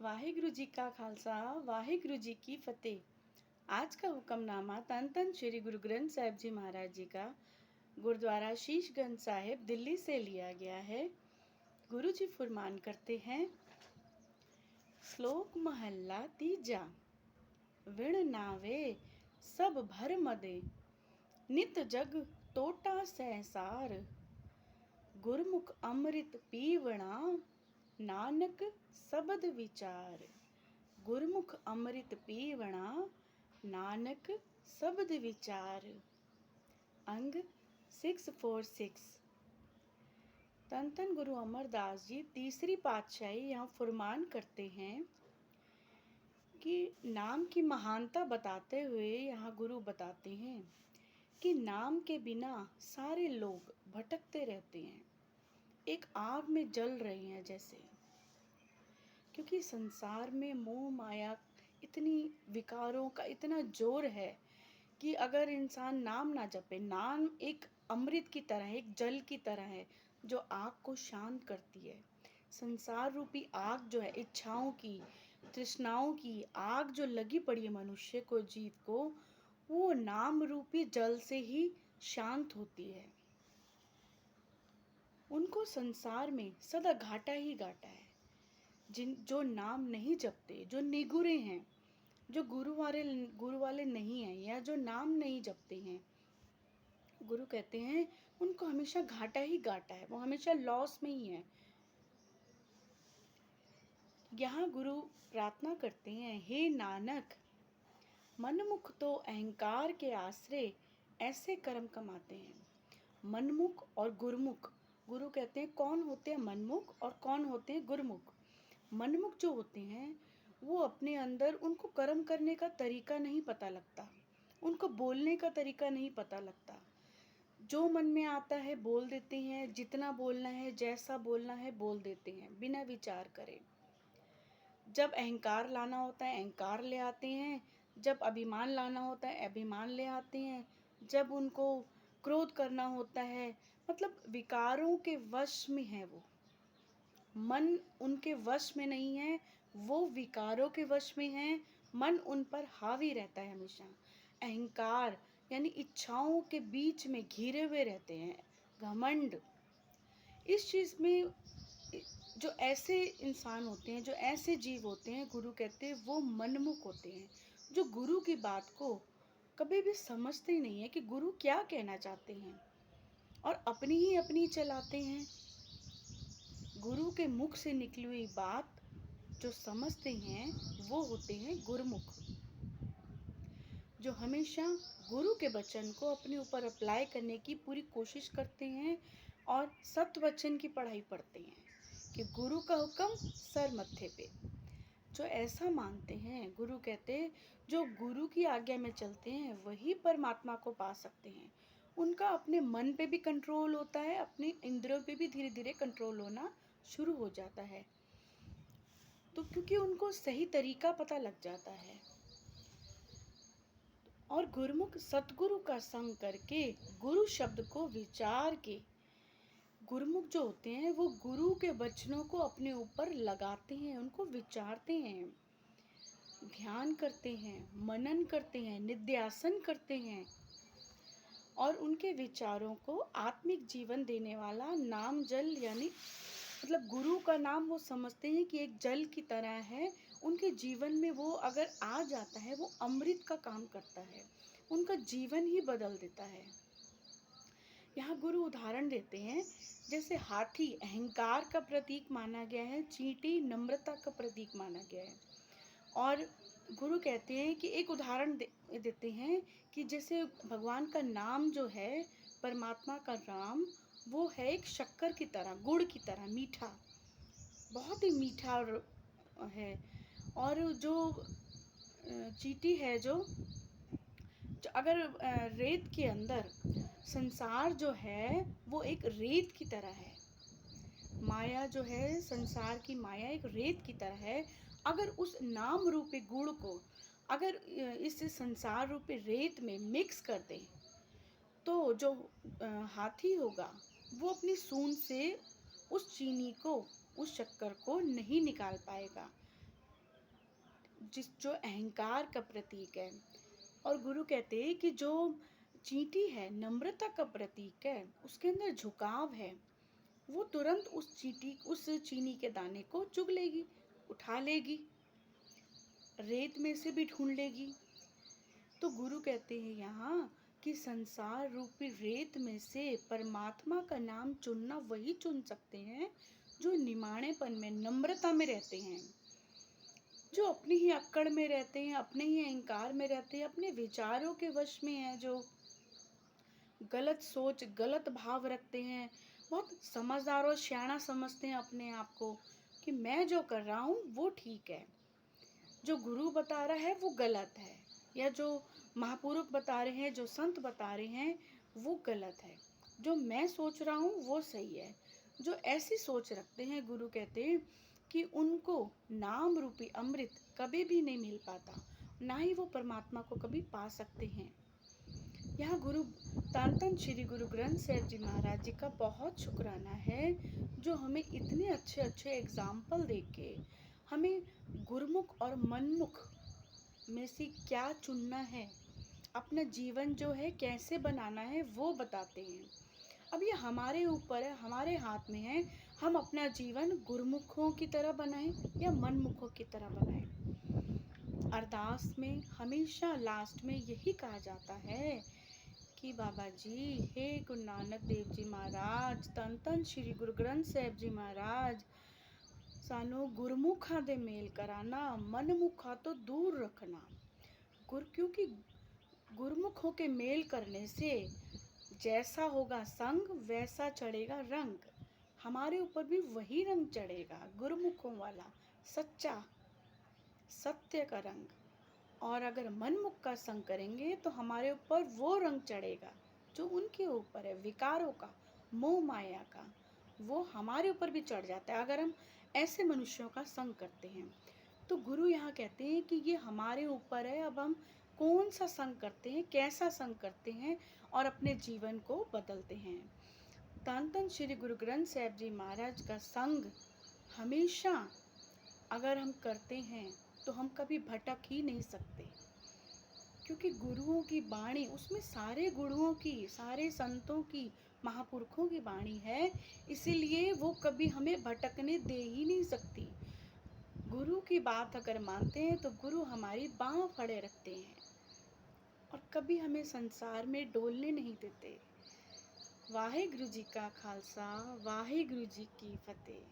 वाहिगुरु जी का खालसा वाहिगुरु जी की फतेह। आज का हुक्मनामा तन तन श्री गुरु ग्रंथ साहिब जी महाराज जी का गुरुद्वारा शीशगंज साहिब दिल्ली से लिया गया है। गुरु जी फरमान करते हैं, श्लोक महल्ला तीजा। विण नावे सब भर मदे, नित जग टोटा सहसार। गुरमुख अमृत पीवणा, नानक सबद विचार। गुरमुख अमृत पीवणा, नानक सबद विचार। अंग 646। तन तन गुरु अमरदास जी तीसरी पातशाही यहाँ फरमान करते हैं कि नाम की महानता बताते हुए यहाँ गुरु बताते हैं कि नाम के बिना सारे लोग भटकते रहते हैं, एक आग में जल रहे हैं जैसे। क्योंकि संसार में मोह माया इतनी विकारों का इतना जोर है कि अगर इंसान नाम ना जपे, नाम एक अमृत की तरह है, एक जल की तरह है जो आग को शांत करती है। संसार रूपी आग जो है, इच्छाओं की, तृष्णाओं की आग जो लगी पड़ी है मनुष्य को, जीव को, वो नाम रूपी जल से ही शांत होती है। उनको संसार में सदा घाटा ही घाटा है। जो नाम नहीं जपते, जो निगुरे हैं, जो गुरु वाले नहीं हैं, या जो नाम नहीं जपते हैं, गुरु कहते हैं उनको हमेशा घाटा ही घाटा है, वो हमेशा लॉस में ही है। यहाँ गुरु प्रार्थना करते हैं, हे नानक, मनमुख तो अहंकार के आश्रय ऐसे कर्म कमाते हैं। मनमुख और गुरुमुख, गुरु कहते हैं कौन होते हैं मनमुख और कौन होते हैं गुरुमुख। मनमुख जो होते हैं वो अपने अंदर, उनको कर्म करने का तरीका नहीं पता लगता, उनको बोलने का तरीका नहीं पता लगता। जो मन में आता है बोल देते हैं, जितना बोलना है, जैसा बोलना है बोल देते हैं बिना विचार करे। जब अहंकार लाना होता है अहंकार ले आते हैं, जब अभिमान लाना होता है अभिमान ले आते हैं, जब उनको क्रोध करना होता है, मतलब विकारों के वश में है वो। मन उनके वश में नहीं है, वो विकारों के वश में है। मन उन पर हावी रहता है हमेशा। अहंकार यानी इच्छाओं के बीच में घिरे हुए रहते हैं। घमंड, इस चीज़ में जो ऐसे इंसान होते हैं, जो ऐसे जीव होते हैं, गुरु कहते हैं वो मनमुख होते हैं, जो गुरु की बात को कभी भी समझते ही नहीं है कि गुरु क्या कहना चाहते हैं, और अपनी ही अपनी चलाते हैं। गुरु के मुख से निकली हुई बात जो समझते हैं वो होते हैं गुरुमुख, जो हमेशा गुरु के वचन को अपने ऊपर अप्लाई करने की पूरी कोशिश करते हैं और सत्य वचन की पढ़ाई पढ़ते हैं कि गुरु का हुक्म सर मत्थे पे। जो ऐसा मानते हैं, गुरु कहते हैं जो गुरु की आज्ञा में चलते हैं वही परमात्मा को पा सकते हैं। उनका अपने मन पे भी कंट्रोल होता है, अपने इंद्रियों पे भी धीरे धीरे कंट्रोल होना शुरू हो जाता है। तो क्योंकि उनको सही तरीका पता लग जाता है। और गुरुमुख सतगुरु का संग करके, गुरु शब्द को विचार के, गुरुमुख जो होते हैं वो गुरु के वचनों को अपने ऊपर लगाते हैं, उनको विचारते हैं, ध्यान करते हैं, मनन करते हैं, निध्यासन करते हैं, और उनके विचारों को आत्मिक जीवन देने वाला नाम जल, यानी मतलब गुरु का नाम वो समझते हैं कि एक जल की तरह है। उनके जीवन में वो अगर आ जाता है वो अमृत का काम करता है, उनका जीवन ही बदल देता है। यहाँ गुरु उदाहरण देते हैं, जैसे हाथी अहंकार का प्रतीक माना गया है, चींटी नम्रता का प्रतीक माना गया है। और गुरु कहते हैं कि एक उदाहरण देते हैं कि जैसे भगवान का नाम जो है, परमात्मा का नाम, वो है एक शक्कर की तरह, गुड़ की तरह मीठा, बहुत ही मीठा है। और जो चींटी है, जो अगर रेत के अंदर, संसार जो है वो एक रेत की तरह है, माया जो है, संसार की माया एक रेत की तरह है। अगर उस नाम रूपी गुड़ को अगर इस संसार रूपी रेत में मिक्स कर दें तो जो हाथी होगा वो अपनी सूंड से उस चीनी को, उस शक्कर को नहीं निकाल पाएगा। जो अहंकार का प्रतीक है। और गुरु कहते हैं कि जो चींटी है नम्रता का प्रतीक है, उसके अंदर झुकाव है, वो तुरंत उस चीनी के दाने को चुग लेगी, उठा लेगी, रेत में से भी ढूंढ लेगी। तो गुरु कहते हैं यहाँ कि संसार रूपी रेत में से परमात्मा का नाम चुनना वही चुन सकते हैं जो निमाणेपन में, नम्रता में रहते हैं, जो अपनी ही अक्कड़ में रहते हैं, अपने ही अहंकार में रहते हैं, अपने विचारों के वश में हैं, जो गलत सोच, गलत भाव रखते हैं, बहुत समझदार और सियाना समझते हैं अपने आप को कि मैं जो कर रहा हूँ वो ठीक है, जो गुरु बता रहा है वो गलत है, या जो महापुरुष बता रहे हैं, जो संत बता रहे हैं वो गलत है, जो मैं सोच रहा हूँ वो सही है। जो ऐसी सोच रखते हैं, गुरु कहते हैं कि उनको नाम रूपी अमृत कभी भी नहीं मिल पाता, ना ही वो परमात्मा को कभी पा सकते हैं। यहाँ गुरु धन श्री गुरु ग्रंथ साहिब जी महाराज जी का बहुत शुक्राना है, जो हमें इतने अच्छे अच्छे एग्जाम्पल देके हमें गुरुमुख और मनमुख में से क्या चुनना है, अपना जीवन जो है कैसे बनाना है वो बताते हैं। अब ये हमारे ऊपर है, हमारे हाथ में है, हम अपना जीवन गुरुमुखों की तरह बनाएं या मनमुखों की तरह बनाएं। अरदास में हमेशा लास्ट में यही कहा जाता है कि बाबा जी, हे गुरु नानक देव जी महाराज, धन धन श्री गुरु ग्रंथ साहिब जी महाराज, सानू गुरमुखा दे मेल कराना, मनमुखा तो दूर रखना। क्योंकि गुरमुखों के मेल करने से जैसा होगा संग वैसा चढ़ेगा रंग, हमारे ऊपर भी वही रंग चढ़ेगा, गुरमुखों वाला सच्चा सत्य का रंग। और अगर मनमुख का संग करेंगे तो हमारे ऊपर वो रंग चढ़ेगा जो उनके ऊपर है, विकारों का, मोह माया का, वो हमारे ऊपर भी चढ़ जाता है अगर हम ऐसे मनुष्यों का संग करते हैं। तो गुरु यहाँ कहते हैं कि ये हमारे ऊपर है, अब हम कौन सा संग करते हैं, कैसा संग करते हैं और अपने जीवन को बदलते हैं। धन धन श्री गुरु ग्रंथ साहिब जी महाराज का संग हमेशा अगर हम करते हैं तो हम कभी भटक ही नहीं सकते, क्योंकि गुरुओं की वाणी, उसमें सारे गुरुओं की, सारे संतों की, महापुरुषों की वाणी है, इसीलिए वो कभी हमें भटकने दे ही नहीं सकती। गुरु की बात अगर मानते हैं तो गुरु हमारी बाँह फड़े रखते हैं और कभी हमें संसार में डोलने नहीं देते। वाहे गुरु जी का खालसा, वाहे गुरु जी की फतेह।